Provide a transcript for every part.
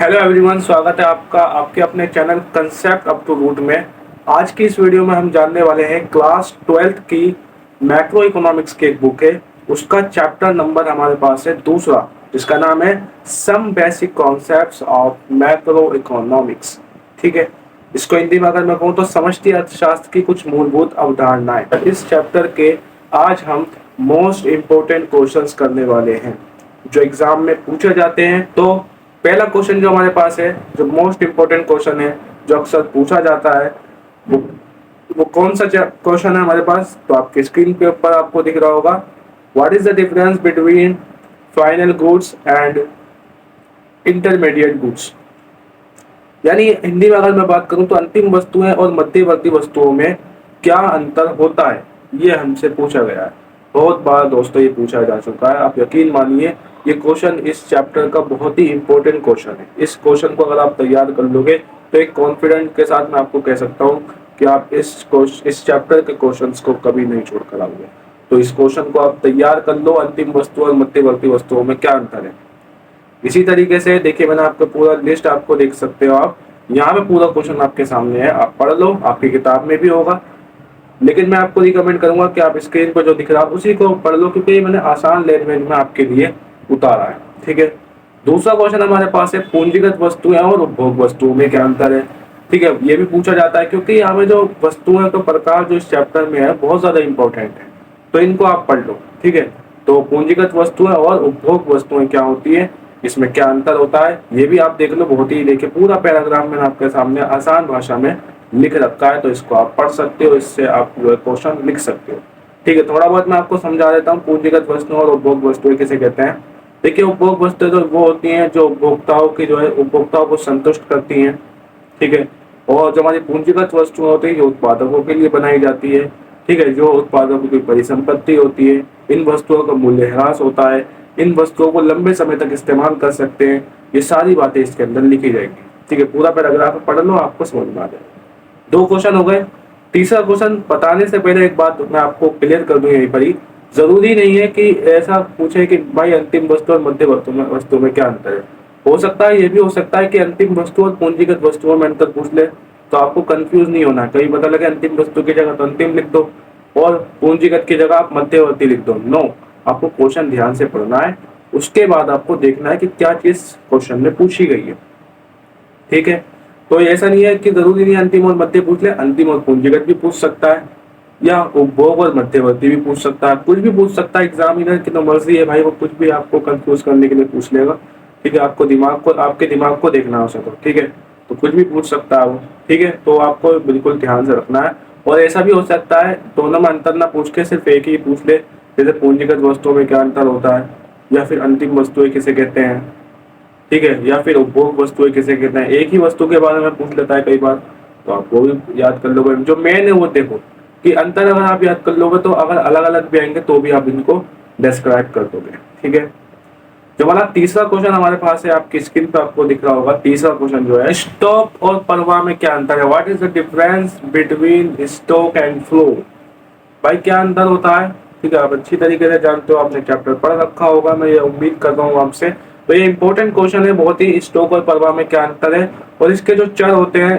Hello everyone, स्वागत है आपका आपके अपने channel concept up to root में। आज की इस वीडियो में हम जानने वाले हैं क्लास 12th की मैक्रो इकोनॉमिक्स की एक बुक है, उसका चैप्टर नंबर हमारे पास है दूसरा, जिसका नाम है some basic concepts of macroeconomics. ठीक है, इसको हिंदी में अगर मैं कहूँ तो समष्टि अर्थशास्त्र की कुछ मूलभूत अवधारणाएं। इस चैप्टर के आज हम मोस्ट इम्पोर्टेंट क्वेश्चंस करने वाले हैं जो एग्जाम में पूछे जाते हैं। तो पहला क्वेश्चन जो हमारे पास है, जो मोस्ट इंपोर्टेंट क्वेश्चन है, जो अक्सर पूछा जाता है, वो वो कौन सा क्वेश्चन है हमारे पास? तो आपके स्क्रीन के ऊपर आपको दिख रहा होगा, what is the difference between final goods and intermediate goods. यानी हिंदी में अगर मैं बात करूं तो अंतिम वस्तुएं और मध्यवर्ती वस्तुओं में क्या अंतर होता है, ये हमसे पूछा गया है। बहुत बार दोस्तों ये पूछा जा चुका है। आप यकीन मानिए ये क्वेश्चन इस चैप्टर का बहुत ही इंपॉर्टेंट क्वेश्चन है। इस क्वेश्चन को अगर आप तैयार कर लोगे तो एक कॉन्फिडेंट के साथ मैं आपको कह सकता हूँ कि आप इस चैप्टर के क्वेश्चंस को कभी नहीं छोड़ कर आओगे। तो इस क्वेश्चन को आप तैयार कर लो, अंतिम वस्तु और मध्यवर्ती वस्तुओं में क्या अंतर है। इसी तरीके से देखिए, मैंने आपका पूरा लिस्ट आपको देख सकते हो आप यहाँ पे, पूरा क्वेश्चन आपके सामने है, आप पढ़ लो, आपकी किताब में भी होगा। लेकिन मैं आपको रिकमेंड करूंगा कि आप स्क्रीन पर जो दिख रहा है उसी को पढ़ लो, क्योंकि ये मैंने आसान लैंग्वेज में आपके लिए उतारा है। ठीक है, दूसरा क्वेश्चन हमारे पास है पूंजीगत वस्तुएं और उपभोग वस्तुओं में क्या अंतर है। ठीक है, ये भी पूछा जाता है क्योंकि यहाँ में जो वस्तुएं का प्रकार जो इस चैप्टर में है बहुत ज्यादा इंपॉर्टेंट है, तो इनको आप पढ़ लो। ठीक है, तो पूंजीगत वस्तुएं और उपभोग वस्तुएं क्या होती है, इसमें क्या अंतर होता है, ये भी आप देख लो। बहुत ही देखिए, पूरा पैराग्राफ मैंने आपके सामने आसान भाषा में लिख रखा है, तो इसको आप पढ़ सकते हो, इससे आप जो है क्वेश्चन लिख सकते हो। ठीक है, थोड़ा बहुत मैं आपको समझा देता हूँ पूंजीगत वस्तुएं और उपभोग वस्तुएं किसे कहते हैं। देखिए, उपभोग वस्तुएं तो वो होती हैं जो उपभोक्ताओं की जो है उपभोक्ताओं को संतुष्ट करती हैं। ठीक है, और जो हमारी पूंजीगत वस्तुएं होती है ये उत्पादकों के लिए बनाई जाती है। ठीक है, जो उत्पादकों की परिसंपत्ति होती है, इन वस्तुओं का मूल्य ह्रास होता है, इन वस्तुओं को लंबे समय तक इस्तेमाल कर सकते हैं, ये सारी बातें इसके अंदर लिखी जाएंगी। ठीक है, पूरा पैराग्राफ पढ़ लो, आपको समझ में आ जाएगा। दो क्वेश्चन हो गए। तीसरा क्वेश्चन बताने से पहले एक बात मैं आपको क्लियर कर दूं यहीं पर ही, जरूरी नहीं है कि ऐसा पूछे कि भाई अंतिम वस्तु और मध्य वस्तु में क्या अंतर है। हो सकता है, ये भी हो सकता है कि अंतिम वस्तु और पूंजीगत वस्तुओं में अंतर पूछ ले, तो आपको कंफ्यूज नहीं होना है। कहीं पता लगे अंतिम वस्तु की जगह तो अंतिम लिख दो और पूंजीगत की जगह आप मध्यवर्ती लिख दो। नो, आपको क्वेश्चन ध्यान से पढ़ना है, उसके बाद आपको देखना है कि क्या चीज क्वेश्चन में पूछी गई है। ठीक है, तो ऐसा नहीं है कि जरूरी नहीं अंतिम और मध्य पूछ ले, अंतिम और पूंजीगत भी पूछ सकता है, या उपभोग और मध्यवर्ती भी पूछ सकता है, कुछ भी पूछ सकता है। एग्जामिनर की तो मर्जी है भाई, वो कुछ भी आपको कंफ्यूज करने के लिए पूछ लेगा। ठीक है, आपके दिमाग को देखना हो सको। ठीक है, तो कुछ भी पूछ सकता है वो। ठीक है, तो आपको बिल्कुल ध्यान से रखना है। और ऐसा भी हो सकता है दोनों में अंतर ना पूछ के सिर्फ एक ही पूछ ले, जैसे पूंजीगत वस्तुओं में क्या अंतर होता है, या फिर अंतिम वस्तुएं किसे कहते हैं। ठीक है, या फिर उपभोग वस्तुएं किसे कहते हैं, एक ही वस्तु के बारे में पूछ लेता है कई बार, तो आप वो भी याद कर लोगे। जो मेन है वो देखो कि अंतर अगर आप याद कर लोगे तो अगर अलग अलग भी आएंगे तो भी आप इनको डिस्क्राइब कर दोगे। ठीक है, जो हमारा तीसरा क्वेश्चन हमारे पास है, आपकी स्क्रीन पे आपको दिख रहा होगा। तीसरा क्वेश्चन जो है, स्टॉक और प्रवाह में क्या अंतर है, what is the difference between stock and flow. भाई क्या अंतर होता है? ठीक है, आप अच्छी तरीके से जानते हो, आपने चैप्टर पढ़ रखा होगा, मैं ये उम्मीद कर रहा हूँ आपसे। तो ये इंपॉर्टेंट क्वेश्चन है बहुत ही, स्टॉक और प्रवाह में क्या अंतर है, और इसके जो चर होते हैं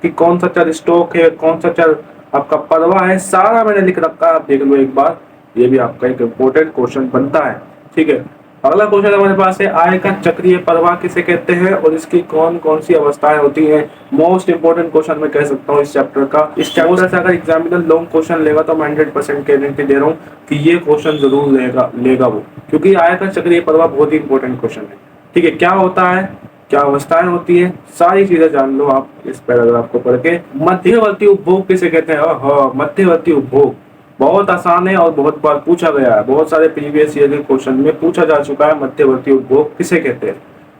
कि कौन सा चर स्टॉक है, कौन सा चर आपका प्रवाह है, सारा मैंने लिख रखा है, आप देख लो एक बार। ये भी आपका एक इंपॉर्टेंट क्वेश्चन बनता है। ठीक है, अगला क्वेश्चन हमारे पास है, आय का चक्रीय प्रवाह किसे कहते हैं और इसकी कौन कौन सी अवस्थाएं होती हैं। मोस्ट इंपोर्टेंट क्वेश्चन मैं कह सकता हूँ इस चैप्टर का। इस चैप्टर से अगर एग्जामिनर लॉन्ग क्वेश्चन लेगा तो मैं 100% गारंटी दे रहा हूँ कि ये क्वेश्चन जरूर लेगा वो, क्योंकि आय का चक्रीय प्रवाह बहुत ही इंपॉर्टेंट क्वेश्चन है। ठीक है, क्या होता है, क्या अवस्थाएं होती है, सारी चीजें जान लो आप इस पैराग्राफ को पढ़ के। मध्यवर्ती उपभोग किसे कहते हैं? मध्यवर्ती उपभोग बहुत आसान है और बहुत बार पूछा गया है, बहुत सारे प्रीवियस ईयर के क्वेश्चन में पूछा जा चुका है, मध्यवर्ती उपभोग किसे कहते हैं।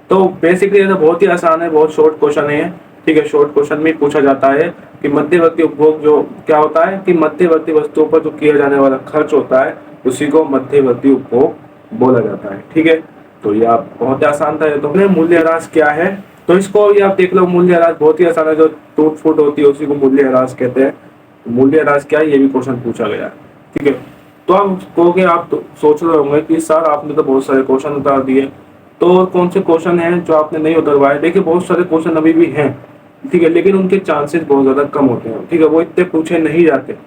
तो बेसिकली तो बहुत ही आसान है, बहुत शॉर्ट क्वेश्चन है। ठीक है, शॉर्ट क्वेश्चन में पूछा जाता है कि मध्यवर्ती उपभोग जो क्या होता है, कि मध्यवर्ती वस्तुओं पर जो किया जाने वाला खर्च होता है उसी को मध्यवर्ती उपभोग बोला जाता है। ठीक है, तो ये आप बहुत ही आसान था। तो मूल्य ह्रास क्या है, तो इसको ये आप देख लो, मूल्य ह्रास बहुत ही आसान है, जो टूट फूट होती है उसी को मूल्य ह्रास कहते हैं। मूल्य ह्रास क्या है, ये भी क्वेश्चन पूछा गया है। ठीक है, तो आप कहोगे, आप तो सोच रहे होंगे कि सर आपने तो बहुत सारे क्वेश्चन उतार दिए, तो और कौन से क्वेश्चन हैं जो आपने नहीं उतरवाए? देखिए बहुत सारे क्वेश्चन अभी भी हैं, ठीक है, लेकिन उनके चांसेस बहुत ज़्यादा कम होते हैं, ठीक है, वो इतने पूछे नहीं जाते,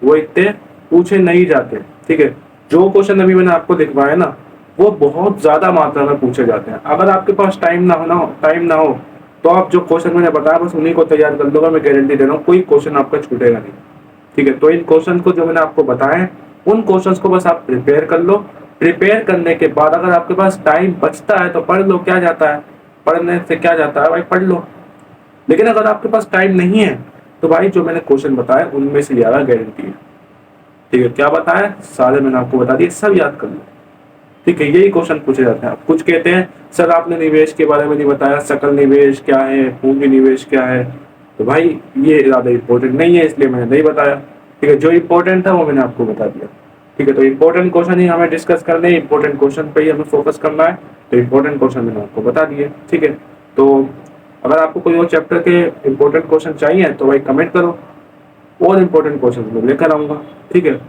वो इतने पूछे नहीं जाते, ठीक है। जो क्वेश्चन अभी मैंने आपको दिखवाए ना, वो बहुत ज़्यादा मात्रा में पूछे जाते हैं। अगर आपके पास टाइम ना हो तो आप जो क्वेश्चन मैंने बताया बस उन्हीं को तैयार कर लोगे, मैं गारंटी दे रहा हूँ, कोई क्वेश्चन आपका छूटेगा नहीं, ठीक है। तो इन क्वेश्चन को जो मैंने आपको बताए, उन क्वेश्चंस को बस आप प्रिपेयर कर लो। प्रिपेयर करने के बाद अगर आपके पास टाइम बचता है तो पढ़ लो, क्या जाता है, पढ़ने से क्या जाता है भाई, पढ़ लो। लेकिन अगर आपके पास टाइम नहीं है तो भाई जो मैंने क्वेश्चन बताए उनमें से यार गारंटी है, ठीक है। क्या बताया सारे मैंने आपको बता दिए, सब याद कर लो, ठीक है। यही क्वेश्चन पूछे जाते हैं। कुछ कहते हैं सर आपने निवेश के बारे में नहीं बताया, सकल निवेश क्या है, पूंजी निवेश क्या है, तो भाई ये ज़्यादा इंपॉर्टेंट नहीं है इसलिए मैंने नहीं बताया, ठीक है। जो इंपॉर्टेंट था वो मैंने आपको बता दिया, ठीक है। तो इंपॉर्टेंट क्वेश्चन ही हमें डिस्कस करने हैं, इंपॉर्टेंट क्वेश्चन पे ही हमें फोकस करना है, तो इंपॉर्टेंट क्वेश्चन मैंने आपको बता दिए, ठीक है। तो अगर आपको कोई और चैप्टर के इंपॉर्टेंट क्वेश्चन चाहिए तो भाई कमेंट करो, और इंपॉर्टेंट क्वेश्चन मैं लेकर आऊँगा, ठीक है।